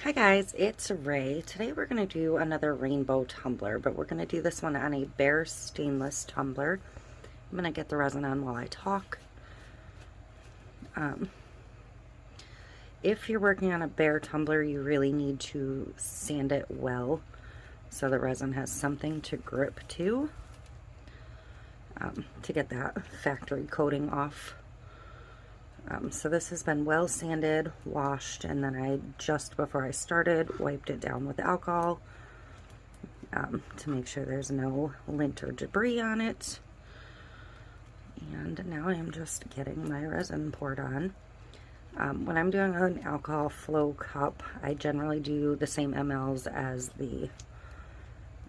Hi guys, it's Ray. Today we're going to do another rainbow tumbler, but we're going to do this one on a bare stainless tumbler. I'm going to get the resin on while I talk. If you're working on a bare tumbler, you really need to sand it well so the resin has something to grip to get that factory coating off. So this has been well sanded, washed, and then I, just before I started, wiped it down with alcohol to make sure there's no lint or debris on it. And now I'm just getting my resin poured on. When I'm doing an alcohol flow cup, I generally do the same mLs as the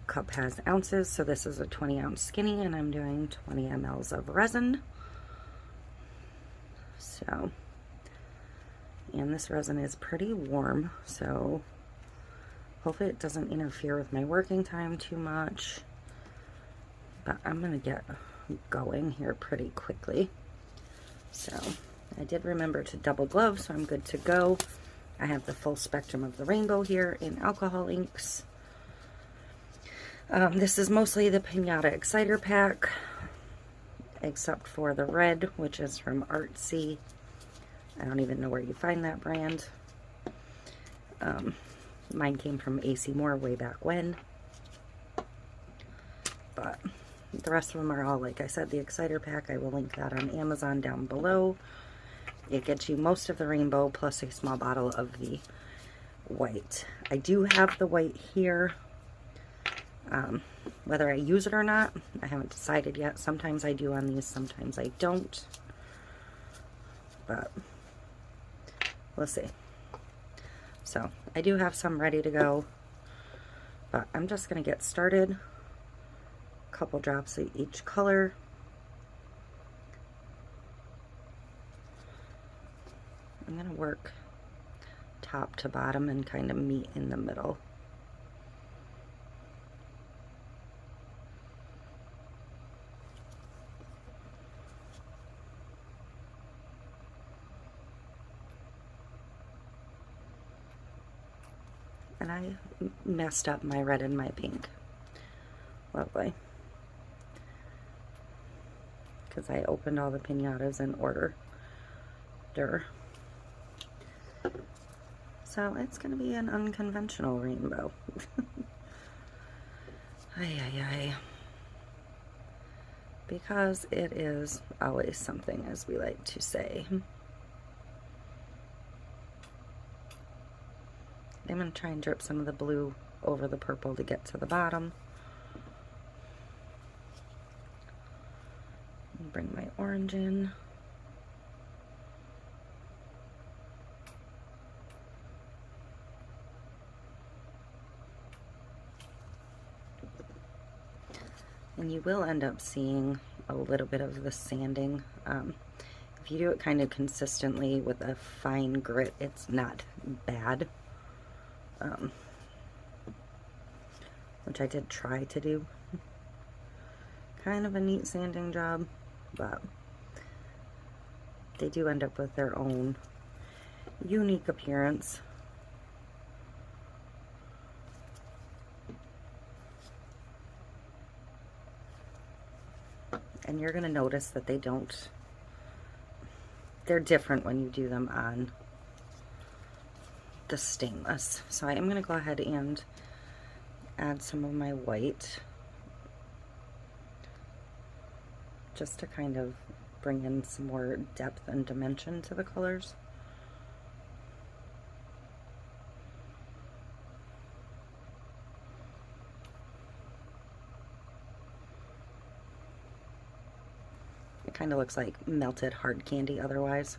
cup has ounces. So this is a 20-ounce skinny, and I'm doing 20 mLs of resin. So, and this resin is pretty warm, so hopefully it doesn't interfere with my working time too much. But I'm going to get going here pretty quickly. So, I did remember to double glove, so I'm good to go. I have the full spectrum of the rainbow here in alcohol inks. This is mostly the Pinata Exciter pack, except for the red, which is from Artsy. I don't even know where you find that brand. Mine came from AC Moore way back when. But the rest of them are all, like I said, the Exciter pack. I will link that on Amazon down below. It gets you most of the rainbow plus a small bottle of the white. I do have the white here. Whether I use it or not, I haven't decided yet. Sometimes I do on these, sometimes I don't. But we'll see. So I do have some ready to go, but I'm just going to get started. A couple drops of each color. I'm going to work top to bottom and kind of meet in the middle. And I messed up my red and my pink. Lovely. Because I opened all the pinatas in order. So it's going to be an unconventional rainbow. Ay, ay, ay. Because it is always something, as we like to say. I'm going to try and drip some of the blue over the purple to get to the bottom. Bring my orange in. And you will end up seeing a little bit of the sanding. If you do it kind of consistently with a fine grit, it's not bad. Which I did try to do. Kind of a neat sanding job, but they do end up with their own unique appearance. And you're going to notice that they're different when you do them on the stainless. So I am going to go ahead and add some of my white just to kind of bring in some more depth and dimension to the colors. It kind of looks like melted hard candy otherwise.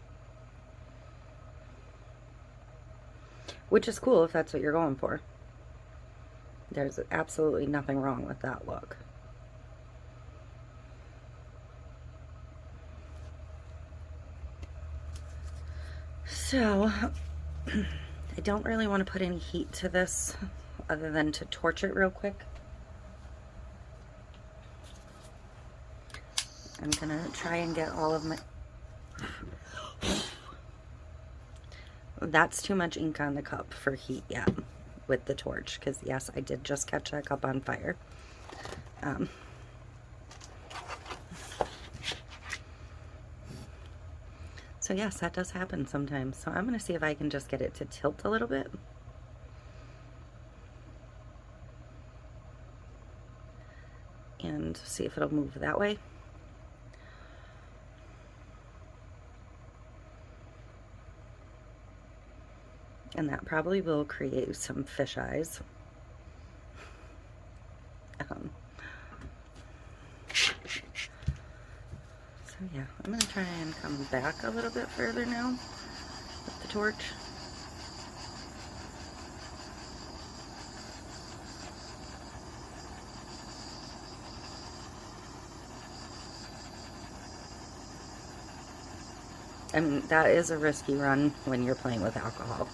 Which is cool if that's what you're going for. There's absolutely nothing wrong with that look. So, I don't really want to put any heat to this other than to torch it real quick. I'm gonna try and get all of my that's too much ink on the cup for heat yet with the torch, because yes, I did just catch that cup on fire. So yes, that does happen sometimes. So I'm going to see if I can just get it to tilt a little bit. And see if it'll move that way. And that probably will create some fish eyes. So yeah, I'm going to try and come back a little bit further now with the torch. I mean, that is a risky run when you're playing with alcohol.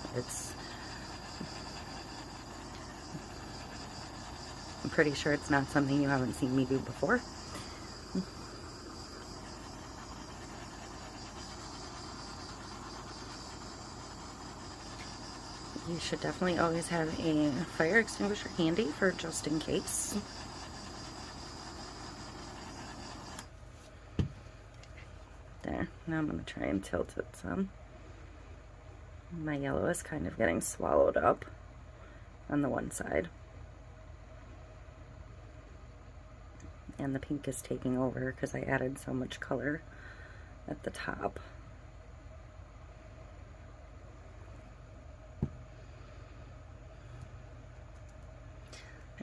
I'm pretty sure it's not something you haven't seen me do before. You should definitely always have a fire extinguisher handy for just in case. There, now I'm going to try and tilt it some. My yellow is kind of getting swallowed up on the one side. And the pink is taking over because I added so much color at the top.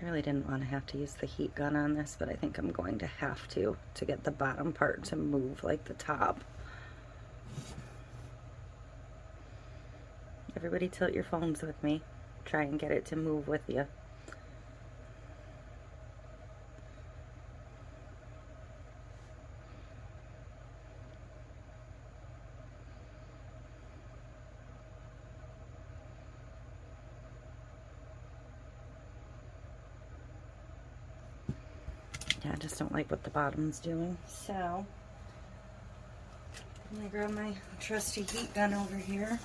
I really didn't want to have to use the heat gun on this, but I think I'm going to have to get the bottom part to move like the top. Everybody tilt your phones with me. Try and get it to move with you. Yeah, I just don't like what the bottom's doing. So, I'm gonna grab my trusty heat gun over here.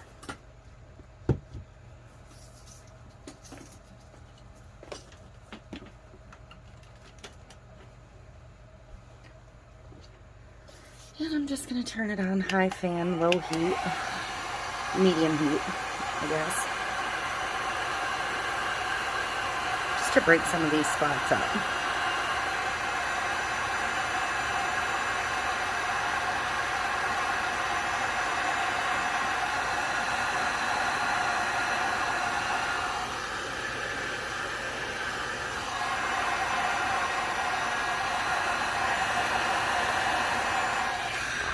And I'm just gonna turn it on high fan, low heat, medium heat, I guess. Just to break some of these spots up.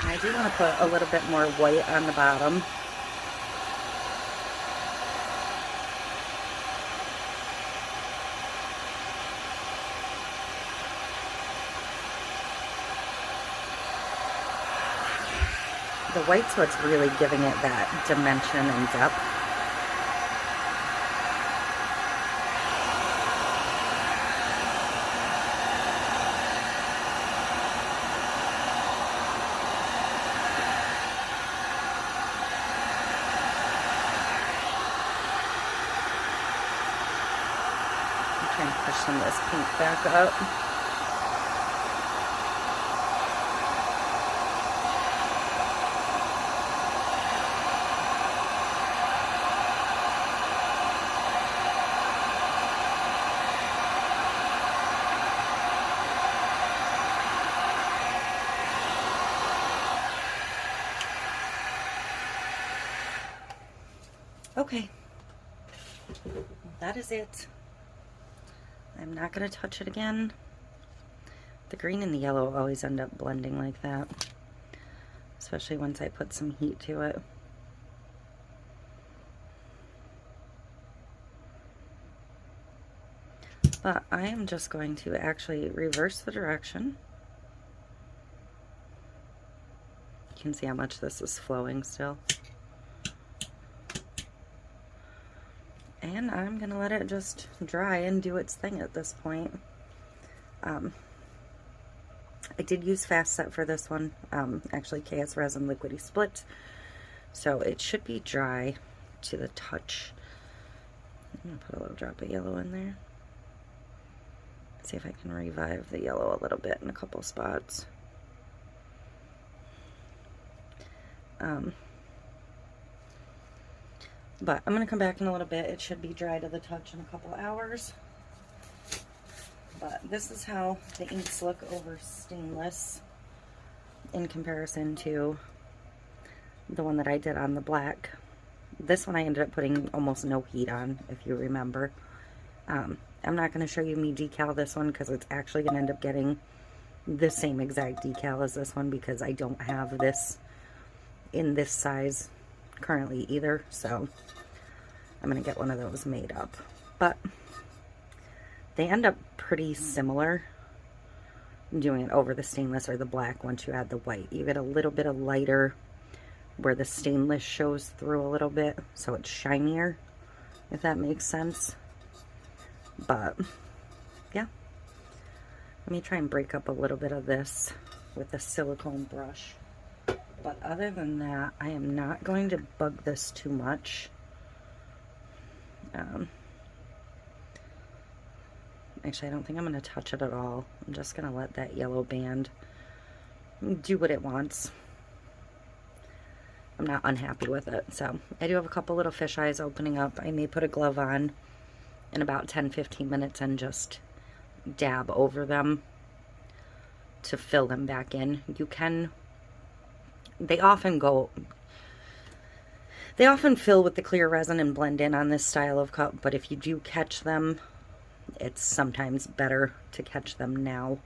I do want to put a little bit more white on the bottom. The white's what's really giving it that dimension and depth. I'm trying to push some of this pink back up. Okay, that is it. I'm not going to touch it again. The green and the yellow always end up blending like that, especially once I put some heat to it. But I am just going to actually reverse the direction. You can see how much this is flowing still. And I'm going to let it just dry and do its thing at this point. I did use Fast Set for this one, actually KS Resin Liquidy Split, so it should be dry to the touch. I'm gonna put a little drop of yellow in there. See if I can revive the yellow a little bit in a couple spots. But I'm going to come back in a little bit. It should be dry to the touch in a couple hours. But this is how the inks look over stainless in comparison to the one that I did on the black. This one I ended up putting almost no heat on, if you remember. I'm not going to show you me decal this one because it's actually going to end up getting the same exact decal as this one because I don't have this in this size currently either, so I'm going to get one of those made up. But they end up pretty similar doing it over the stainless or the black once you add the white. You get a little bit of lighter where the stainless shows through a little bit, so it's shinier, if that makes sense. But yeah, let me try and break up a little bit of this with a silicone brush. But other than that, I am not going to bug this too much. Actually, I don't think I'm going to touch it at all. I'm just going to let that yellow band do what it wants. I'm not unhappy with it. So I do have a couple little fish eyes opening up. I may put a glove on in about 10-15 minutes and just dab over them to fill them back in. You can, they often fill with the clear resin and blend in on this style of cup, but if you do catch them, it's sometimes better to catch them now.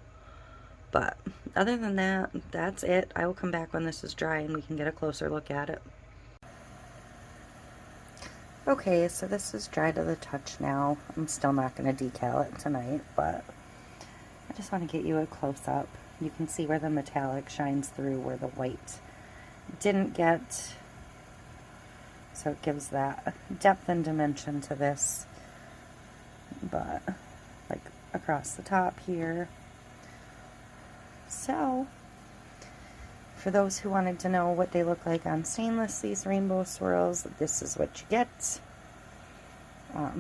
But other than that, that's it. I will come back when this is dry and we can get a closer look at it. Okay, so this is dry to the touch now. I'm still not going to decal it tonight, but I just want to get you a close-up. You can see where the metallic shines through where the white didn't get. So it gives that depth and dimension to this. But like across the top here. So for those who wanted to know what they look like on stainless, these rainbow swirls, this is what you get. I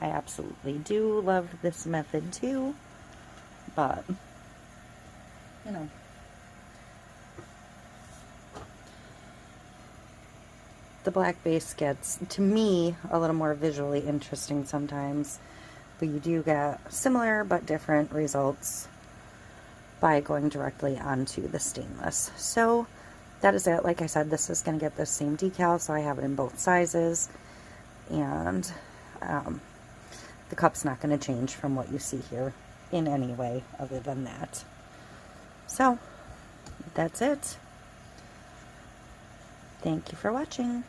absolutely do love this method too, but you know, the black base gets, to me, a little more visually interesting sometimes, but you do get similar but different results by going directly onto the stainless. So that is it. Like I said, this is going to get the same decal, so I have it in both sizes, and the cup's not going to change from what you see here in any way other than that. So that's it. Thank you for watching.